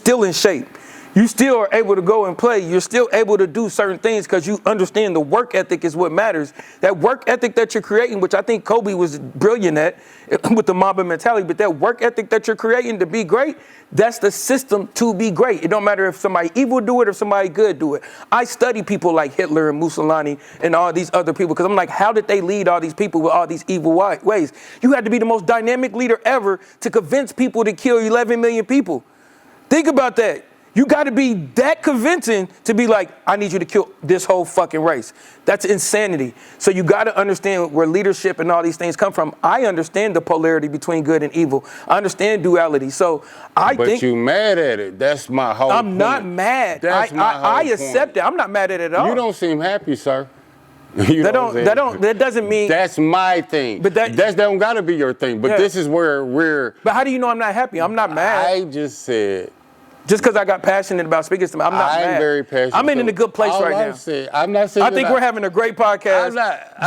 still in shape. You still are able to go and play. You're still able to do certain things because you understand the work ethic is what matters. That work ethic that you're creating, which I think Kobe was brilliant at with the Mamba mentality, but that work ethic that you're creating to be great, that's the system to be great. It don't matter if somebody evil do it or somebody good do it. I study people like Hitler and Mussolini and all these other people because I'm like, how did they lead all these people with all these evil ways? You had to be the most dynamic leader ever to convince people to kill 11 million people. Think about that. You got to be that convincing to be like, I need you to kill this whole fucking race. That's insanity. So you got to understand where leadership and all these things come from. I understand the polarity between good and evil. I understand duality. So I think. But you mad at it. That's my whole point. I'm not mad. I accept it. I'm not mad at it at all. You don't seem happy, sir. That doesn't mean. That's my thing. But that don't got to be your thing. But this is where we're. But how do you know I'm not happy? I'm not mad. I just said. Just because I got passionate about speaking to them, I'm not mad. I'm very passionate. I'm in a good place right now. I'm not saying I think we're having a great podcast.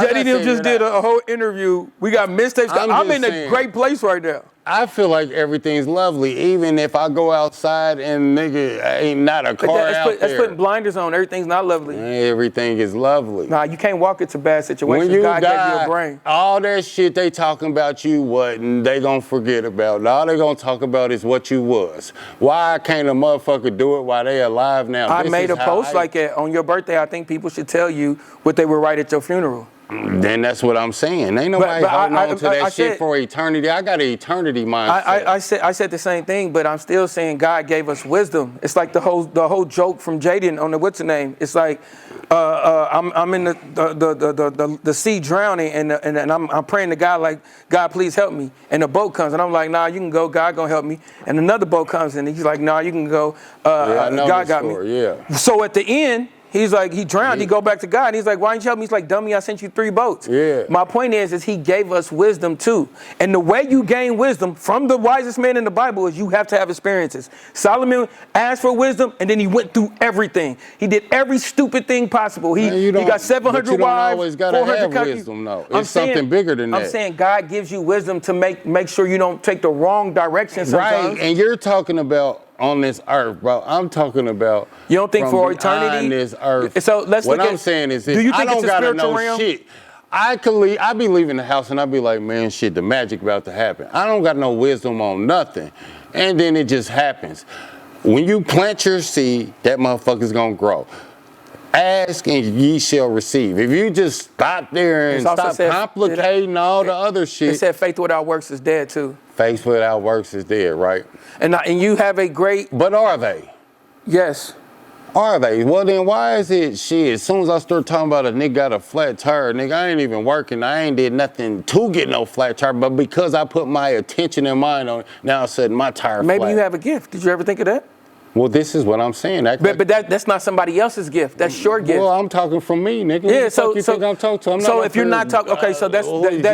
Jetty just did a whole interview. We got mistakes. I'm in a great place right now. I feel like everything's lovely, even if I go outside and nigga ain't not a car out there. That's putting blinders on. Everything's not lovely. Everything is lovely. Nah, you can't walk into bad situations. When you God die, gave you a brain. All that shit they talking about you wasn't, they gonna forget about. All they gonna talk about is what you was. Why can't a motherfucker do it while they alive now? I made a post like that on your birthday. I think people should tell you what they would write at your funeral. Then that's what I'm saying. Ain't nobody holding on to that shit for eternity. I got an eternity mindset. I said the same thing, but I'm still saying God gave us wisdom. It's like the whole joke from Jaden on the what's the name. It's like I'm in the sea drowning and I'm praying to God like, God please help me. And the boat comes and I'm like, nah, you can go. God gonna help me. And another boat comes and he's like, nah, you can go. God got me. Yeah. So at the end. He's like, he drowned. He go back to God. And he's like, why didn't you help me? He's like, dummy, I sent you 3 boats. Yeah. My point is he gave us wisdom too. And the way you gain wisdom from the wisest man in the Bible is you have to have experiences. Solomon asked for wisdom and then he went through everything. He did every stupid thing possible. He got 700 wives, 400 countries. Wisdom, though. It's something bigger than that. I'm saying God gives you wisdom to make sure you don't take the wrong direction sometimes. Right, and you're talking about on this earth, bro. I'm talking about. You don't think for eternity? On this earth. So let's look at. What I'm saying is this. Do you think I don't it's a gotta spiritual know realm? shit. I be leaving the house and I be like, man, shit, the magic about to happen. I don't got no wisdom on nothing, and then it just happens. When you plant your seed, that motherfucker's gonna grow. Ask and ye shall receive. If you just stop there and stop complicating all the other shit. It said faith without works is dead too. Faith without works is dead, right? And you have a great. But are they? Yes. Are they? Well, then why is it shit? As soon as I start talking about a nigga got a flat tire, nigga, I ain't even working. I ain't did nothing to get no flat tire. But because I put my attention and mind on it, now all of a sudden my tire Maybe flat. you have a gift. Did you ever think of that? Well, this is what I'm saying. But that's not somebody else's gift. That's your gift. Well, I'm talking from me, nigga. Yeah, so you think I'm talking to? I'm not so if you're not talking, okay, so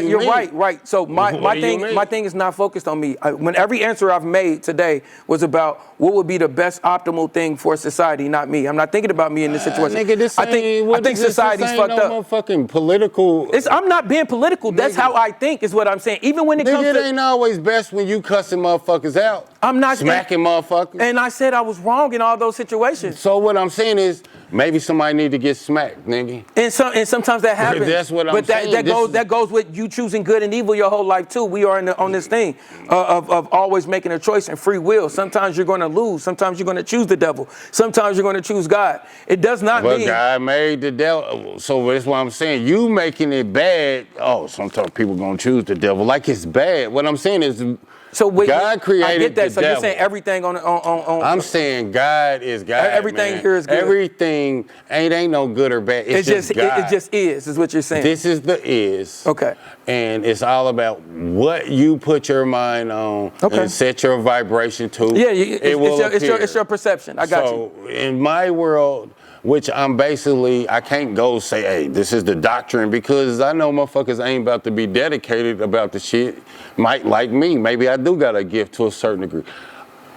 you're right. So my thing is not focused on me. When every answer I've made today was about what would be the best optimal thing for society, not me. I'm not thinking about me in this situation. Nigga, I think society's fucked up. Motherfucking political. I'm not being political. That's how I think. Is what I'm saying. Even when it comes to. It ain't always best when you cussing motherfuckers out. I'm not smacking motherfuckers. And I said I was wrong in all those situations. So what I'm saying is maybe somebody need to get smacked, nigga. And sometimes that happens. That's what I'm saying. But that goes with you choosing good and evil your whole life too. We are on this thing of always making a choice and free will. Sometimes you're going to lose. Sometimes you're going to choose the devil. Sometimes you're going to choose God. It does not mean. But God made the devil. So that's what I'm saying. You making it bad. Oh, sometimes people going to choose the devil like it's bad. What I'm saying is. So God created I get that. the so devil. You're saying everything on. I'm saying God is God. Everything man. here is good. Everything ain't no good or bad. It's just God. It just is what you're saying. This is the is. Okay. And it's all about what you put your mind on and set your vibration to. Yeah, it's your perception. I got you. So in my world, which I can't go say, hey, this is the doctrine, because I know motherfuckers ain't about to be dedicated about the shit. Might like me. Maybe I do got a gift to a certain degree.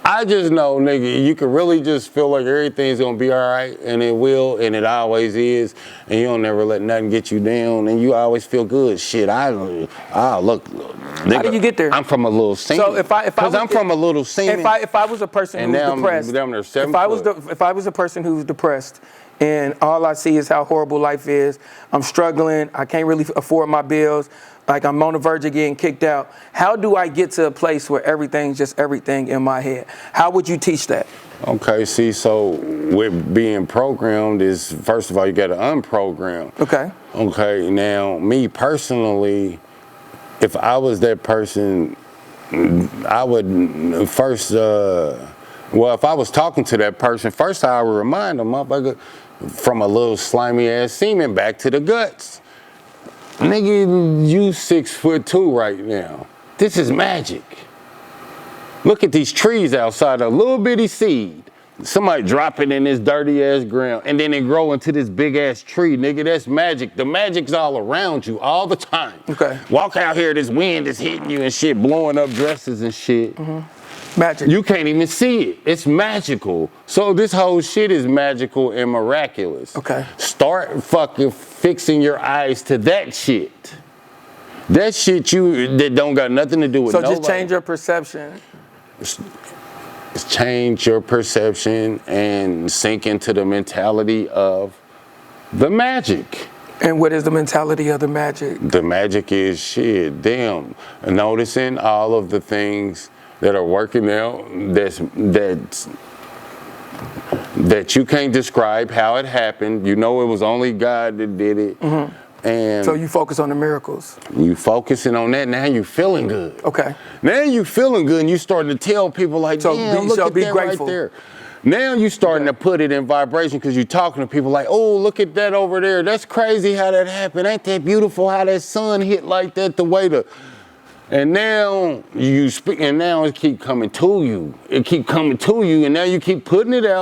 I just know, nigga, you can really just feel like everything's gonna be all right, and it will, and it always is, and you don't never let nothing get you down, and you always feel good. Shit, look, nigga, how do you get there? I'm from a little scene. So if I was a person who was depressed, if I was a person who's depressed, and all I see is how horrible life is, I'm struggling, I can't really afford my bills, like I'm on the verge of getting kicked out. How do I get to a place where everything's just everything in my head? How would you teach that? Okay, see, so with being programmed is, first of all, you got to unprogram. Okay. Okay, now, me personally, if I was that person, I would first, if I was talking to that person, first I would remind them, motherfucker, from a little slimy ass semen back to the guts. Nigga, you 6'2" right now. This is magic. Look at these trees outside, a little bitty seed. Somebody drop it in this dirty ass ground, and then it grow into this big ass tree, nigga. That's magic. The magic's all around you all the time. Okay. Walk out here, this wind is hitting you and shit, blowing up dresses and shit. Magic. You can't even see it. It's magical. So this whole shit is magical and miraculous. Okay. Start fucking fixing your eyes to that shit. That shit that don't got nothing to do with nobody. So just change your perception. Change your perception and sink into the mentality of the magic. And what is the mentality of the magic? The magic is shit. Damn. Noticing all of the things that are working out that you can't describe how it happened. You know it was only God that did it. And so you focus on the miracles. You focusing on that, now you feeling good. Okay. Now you feeling good and you starting to tell people like, damn, look at that grateful. right there. Now you starting to put it in vibration because you're talking to people like, oh, look at that over there. That's crazy how that happened. Ain't that beautiful how that sun hit like that, the way the... And now you speak, and now it keep coming to you. It keep coming to you, and now you keep putting it out.